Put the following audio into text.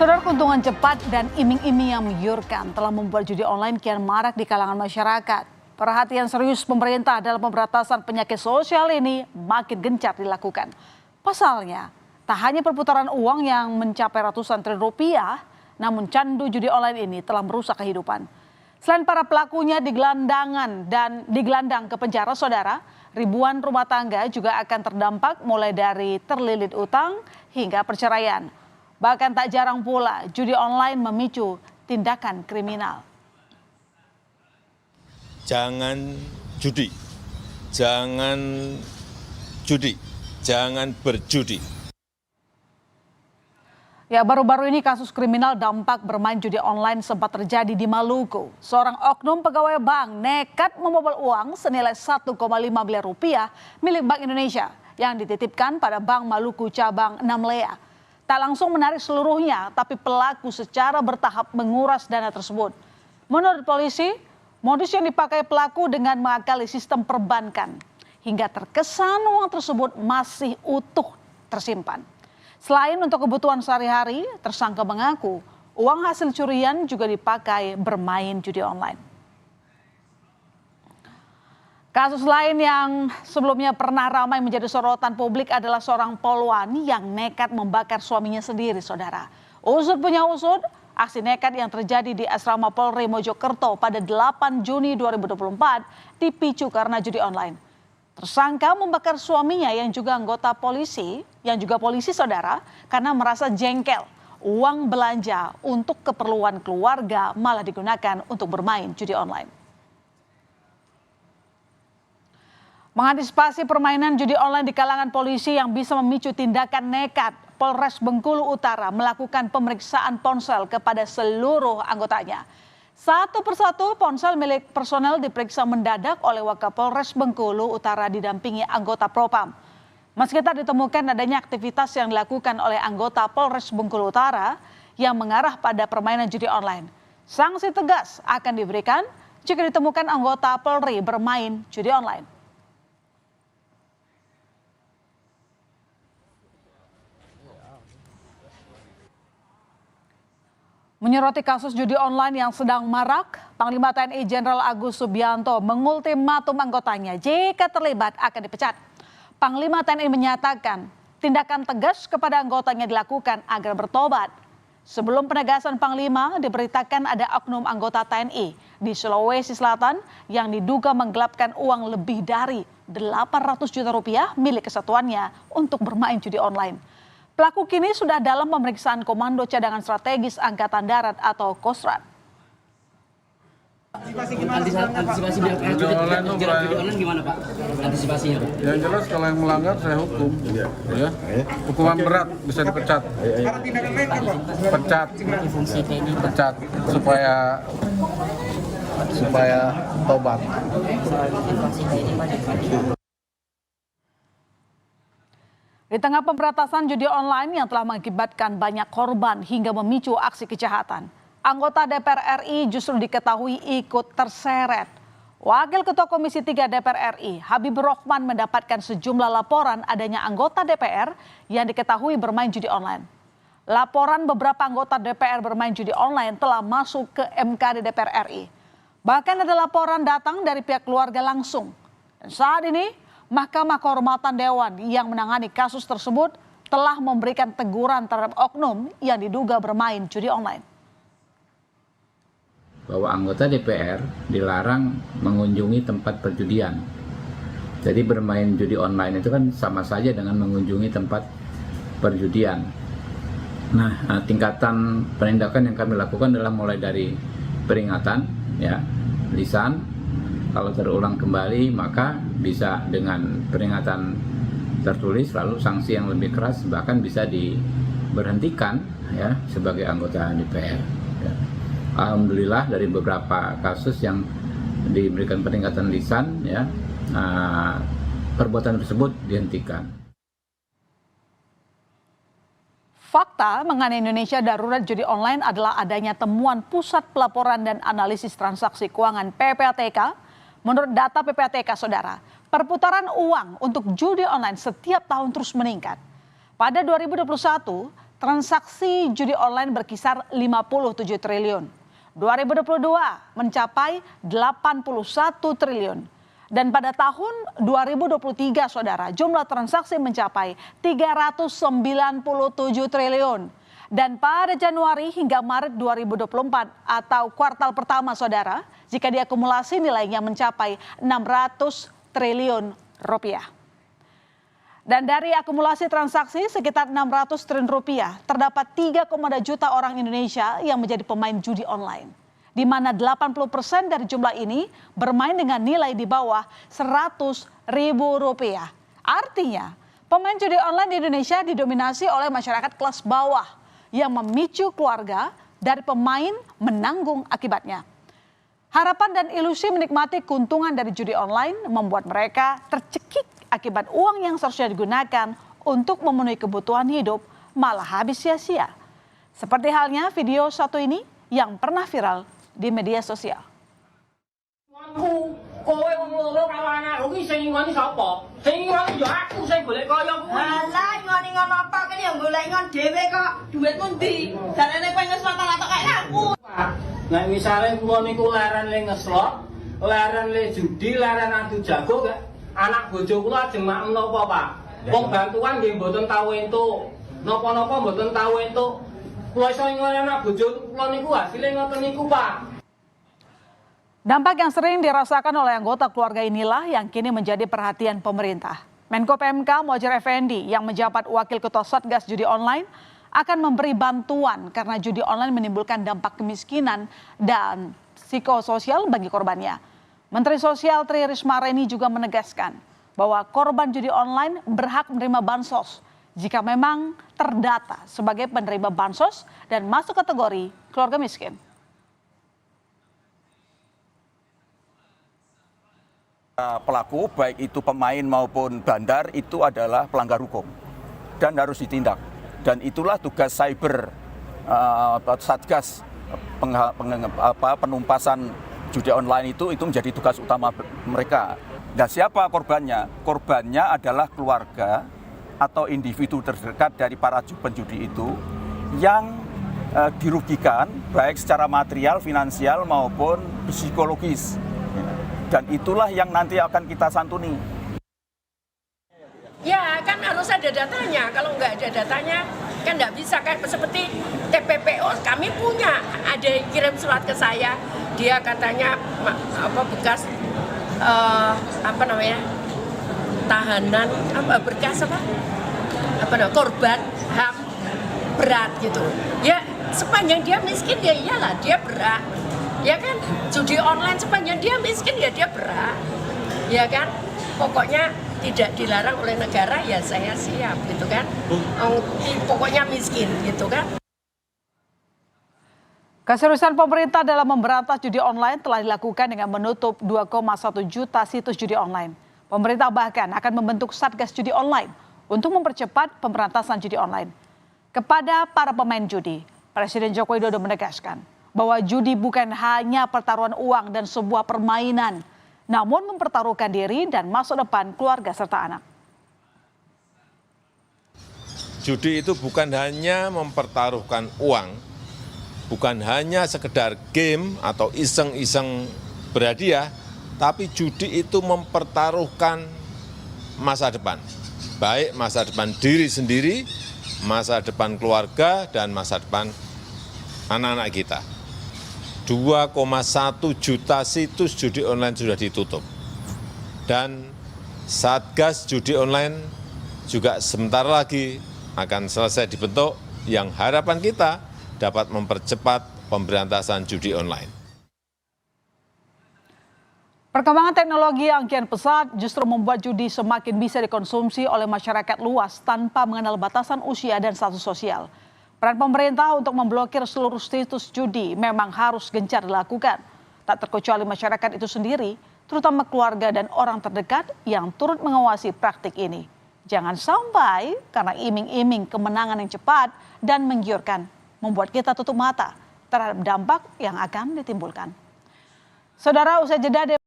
Saudara, keuntungan cepat dan iming-iming yang menggiurkan telah membuat judi online kian marak di kalangan masyarakat. Perhatian serius pemerintah dalam pemberantasan penyakit sosial ini makin gencar dilakukan. Pasalnya, tak hanya perputaran uang yang mencapai ratusan triliun rupiah, namun candu judi online ini telah merusak kehidupan. Selain para pelakunya digelandang ke penjara, saudara, ribuan rumah tangga juga akan terdampak mulai dari terlilit utang hingga perceraian. Bahkan tak jarang pula judi online memicu tindakan kriminal. Jangan judi, jangan berjudi. Ya, baru-baru ini kasus kriminal dampak bermain judi online sempat terjadi di Maluku. Seorang oknum pegawai bank nekat membobol uang senilai 1,5 miliar rupiah milik Bank Indonesia yang dititipkan pada Bank Maluku cabang Namlea. Tak langsung menarik seluruhnya, tapi pelaku secara bertahap menguras dana tersebut. Menurut polisi, modus yang dipakai pelaku dengan mengakali sistem perbankan hingga terkesan uang tersebut masih utuh tersimpan. Selain untuk kebutuhan sehari-hari, tersangka mengaku uang hasil curian juga dipakai bermain judi online. Kasus lain yang sebelumnya pernah ramai menjadi sorotan publik adalah seorang poluan yang nekat membakar suaminya sendiri, saudara. Usut punya usut, aksi nekat yang terjadi di asrama Polri Mojokerto pada 8 Juni 2024 dipicu karena judi online. Tersangka membakar suaminya yang juga polisi, saudara, karena merasa jengkel. Uang belanja untuk keperluan keluarga malah digunakan untuk bermain judi online. Mengantisipasi permainan judi online di kalangan polisi yang bisa memicu tindakan nekat, Polres Bengkulu Utara melakukan pemeriksaan ponsel kepada seluruh anggotanya. Satu persatu ponsel milik personel diperiksa mendadak oleh Wakapolres Bengkulu Utara didampingi anggota Propam. Meski tak ditemukan adanya aktivitas yang dilakukan oleh anggota Polres Bengkulu Utara yang mengarah pada permainan judi online, sanksi tegas akan diberikan jika ditemukan anggota Polri bermain judi online. Menyoroti kasus judi online yang sedang marak, Panglima TNI Jenderal Agus Subianto mengultimatum anggotanya jika terlibat akan dipecat. Panglima TNI menyatakan tindakan tegas kepada anggotanya dilakukan agar bertobat. Sebelum penegasan Panglima, diberitakan ada oknum anggota TNI di Sulawesi Selatan yang diduga menggelapkan uang lebih dari 800 juta rupiah milik kesatuannya untuk bermain judi online. Pelaku kini sudah dalam pemeriksaan Komando Cadangan Strategis Angkatan Darat atau Kostrat. Antisipasi biar judi online gimana Pak? Antisipasinya Pak? Yang jelas kalau yang melanggar saya hukum, ya. Hukuman berat bisa dipecat. Pecat supaya tobat. Di tengah pemberantasan judi online yang telah mengakibatkan banyak korban hingga memicu aksi kejahatan, anggota DPR RI justru diketahui ikut terseret. Wakil Ketua Komisi 3 DPR RI, Habibur Rahman, mendapatkan sejumlah laporan adanya anggota DPR yang diketahui bermain judi online. Laporan beberapa anggota DPR bermain judi online telah masuk ke MKD DPR RI. Bahkan ada laporan datang dari pihak keluarga langsung. Dan saat ini, Mahkamah Kehormatan Dewan yang menangani kasus tersebut telah memberikan teguran terhadap oknum yang diduga bermain judi online. Bahwa anggota DPR dilarang mengunjungi tempat perjudian. Jadi bermain judi online itu kan sama saja dengan mengunjungi tempat perjudian. Nah, tingkatan penindakan yang kami lakukan adalah mulai dari peringatan, ya, lisan. Kalau terulang kembali maka bisa dengan peringatan tertulis, lalu sanksi yang lebih keras, bahkan bisa diberhentikan, ya, sebagai anggota DPR. Ya. Alhamdulillah dari beberapa kasus yang diberikan peringatan lisan, ya, perbuatan tersebut dihentikan. Fakta mengenai Indonesia darurat judi online adalah adanya temuan Pusat Pelaporan dan Analisis Transaksi Keuangan (PPATK). Menurut data PPATK, saudara, perputaran uang untuk judi online setiap tahun terus meningkat. Pada 2021, transaksi judi online berkisar 57 triliun. 2022 mencapai 81 triliun. Dan pada tahun 2023, saudara, jumlah transaksi mencapai 397 triliun. Dan pada Januari hingga Maret 2024 atau kuartal pertama, saudara, jika diakumulasi nilainya mencapai 600 triliun rupiah. Dan dari akumulasi transaksi sekitar 600 triliun rupiah, terdapat 3,2 juta orang Indonesia yang menjadi pemain judi online. Di mana 80% dari jumlah ini bermain dengan nilai di bawah 100.000 rupiah. Artinya, pemain judi online di Indonesia didominasi oleh masyarakat kelas bawah yang memicu keluarga dari pemain menanggung akibatnya. Harapan dan ilusi menikmati keuntungan dari judi online membuat mereka tercekik akibat uang yang seharusnya digunakan untuk memenuhi kebutuhan hidup malah habis sia-sia. Seperti halnya video satu ini yang pernah viral di media sosial. Kowe wong loro karo anakku iki sing ngoni sapa? Sing ngoni yo aku sing golek kaya kuwi. Alah ngoni ngono apa kene yang golek ngon dhewe kok. Duitmu ndi? Jarene kowe ngeslot-slotok kaya aku. Nek misale kula niku leren le ngeslot, leren le judi, leren adu jago gak anak bojo kula ajeng mak menapa, Pak? Wong bantuan nggih mboten tau entuk. Napa-napa mboten tau entuk. Kula iso ngene anak bojo kula niku hasile ngoten niku, Pak. Dampak yang sering dirasakan oleh anggota keluarga inilah yang kini menjadi perhatian pemerintah. Menko PMK Muhadjir Effendi yang menjabat Wakil Ketua Satgas Judi Online akan memberi bantuan karena judi online menimbulkan dampak kemiskinan dan psikososial bagi korbannya. Menteri Sosial Tri Risma Hari ini juga menegaskan bahwa korban judi online berhak menerima bansos jika memang terdata sebagai penerima bansos dan masuk kategori keluarga miskin. Pelaku baik itu pemain maupun bandar itu adalah pelanggar hukum dan harus ditindak, dan itulah tugas cyber Satgas penumpasan judi online itu menjadi tugas utama mereka. Dan siapa korbannya? Korbannya adalah keluarga atau individu terdekat dari para penjudi itu yang dirugikan baik secara material, finansial maupun psikologis. Dan itulah yang nanti akan kita santuni. Ya kan harus ada datanya. Kalau nggak ada datanya kan nggak bisa. Kayak seperti TPPO kami punya. Ada yang kirim surat ke saya. Dia katanya bekas tahanan berkas korban HAM berat gitu. Ya sepanjang dia miskin ya iyalah dia berat. Ya kan, judi online sepanjang dia miskin ya dia berat. Ya kan, pokoknya tidak dilarang oleh negara ya saya siap gitu kan. Pokoknya miskin gitu kan. Keseriusan pemerintah dalam memberantas judi online telah dilakukan dengan menutup 2,1 juta situs judi online. Pemerintah bahkan akan membentuk Satgas Judi Online untuk mempercepat pemberantasan judi online. Kepada para pemain judi, Presiden Joko Widodo menegaskan bahwa judi bukan hanya pertaruhan uang dan sebuah permainan, namun mempertaruhkan diri dan masa depan keluarga serta anak. Judi itu bukan hanya mempertaruhkan uang, bukan hanya sekedar game atau iseng-iseng berhadiah, tapi judi itu mempertaruhkan masa depan. Baik masa depan diri sendiri, masa depan keluarga, dan masa depan anak-anak kita. 2,1 juta situs judi online sudah ditutup. Dan Satgas Judi Online juga sebentar lagi akan selesai dibentuk, yang harapan kita dapat mempercepat pemberantasan judi online. Perkembangan teknologi yang kian pesat justru membuat judi semakin bisa dikonsumsi oleh masyarakat luas tanpa mengenal batasan usia dan status sosial. Peran pemerintah untuk memblokir seluruh situs judi memang harus gencar dilakukan. Tak terkecuali masyarakat itu sendiri, terutama keluarga dan orang terdekat yang turut mengawasi praktik ini. Jangan sampai karena iming-iming kemenangan yang cepat dan menggiurkan, membuat kita tutup mata terhadap dampak yang akan ditimbulkan. Saudara, usai jeda